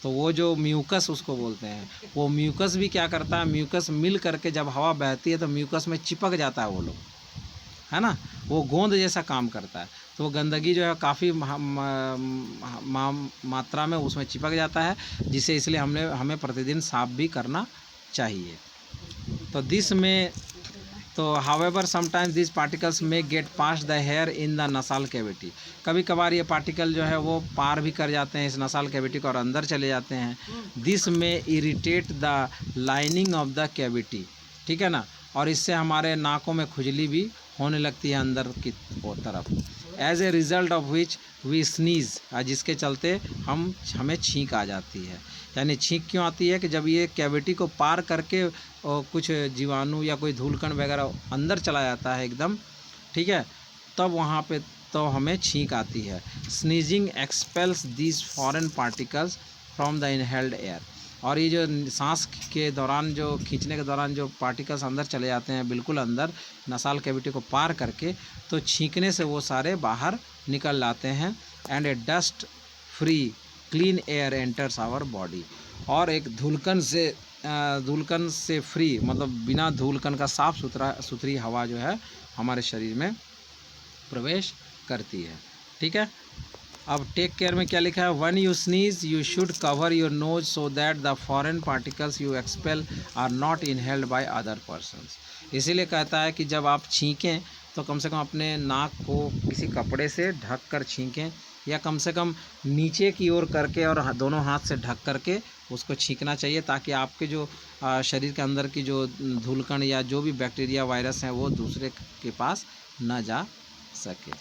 तो वो जो म्यूकस उसको बोलते हैं, वो म्यूकस भी क्या करता है, म्यूकस मिल करके जब हवा बहती है तो म्यूकस में चिपक जाता है वो लोग, है ना, वो गोंद जैसा काम करता है। तो वो गंदगी जो है काफ़ी मात्रा में उसमें चिपक जाता है, जिसे इसलिए हमें प्रतिदिन साफ भी करना चाहिए। तो दिस में तो however sometimes this particles may get pass the hair in the nasal cavity. कभी कभार ये पार्टिकल जो है वो पार भी कर जाते हैं इस नसाल कैविटी को और अंदर चले जाते हैं। दिस में irritate the lining of the cavity, ठीक है ना, और इससे हमारे नाकों में खुजली भी होने लगती है अंदर की तरफ। As a result of which we sneeze, जिसके चलते हमें छींक आ जाती है। यानी छींक क्यों आती है कि जब ये कैविटी को पार करके कुछ जीवाणु या कोई धूलकण वगैरह अंदर चला जाता है एकदम, ठीक है, तब वहाँ पे तो हमें छींक आती है। Sneezing expels these foreign particles from the inhaled air. और ये जो सांस के दौरान जो खींचने के दौरान जो पार्टिकल्स अंदर चले जाते हैं बिल्कुल अंदर नसाल कैविटी को पार करके, तो छींकने से वो सारे बाहर निकल जाते हैं। And a dust free clean air enters our body. और एक धूलकण से फ्री मतलब बिना धूलकण का साफ सुथरी हवा जो है हमारे शरीर में प्रवेश करती है, ठीक है। अब टेक केयर में क्या लिखा है, when you sneeze you should cover your nose so that the foreign particles you expel are not inhaled by other persons. इसीलिए कहता है कि जब आप छींकें तो कम से कम अपने नाक को किसी कपड़े से ढक कर छींकें, या कम से कम नीचे की ओर करके और दोनों हाथ से ढक करके उसको छींकना चाहिए, ताकि आपके जो शरीर के अंदर की जो धूलकण या जो भी बैक्टीरिया वायरस हैं वो दूसरे के पास न जा सके।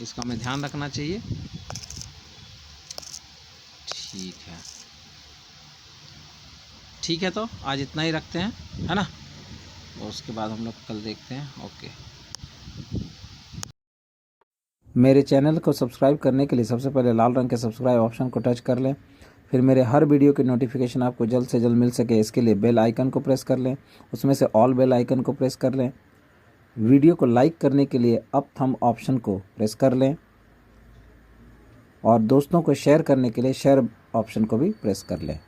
इसका हमें ध्यान रखना चाहिए, ठीक है। तो आज इतना ही रखते हैं, है ना, और उसके बाद हम लोग कल देखते हैं। ओके। मेरे चैनल को सब्सक्राइब करने के लिए सबसे पहले लाल रंग के सब्सक्राइब ऑप्शन को टच कर लें। फिर मेरे हर वीडियो की नोटिफिकेशन आपको जल्द से जल्द मिल सके, इसके लिए बेल आइकन को प्रेस कर लें, उसमें से ऑल बेल आइकन को प्रेस कर लें। वीडियो को लाइक करने के लिए अप थंब ऑप्शन को प्रेस कर लें, और दोस्तों को शेयर करने के लिए शेयर ऑप्शन को भी प्रेस कर लें।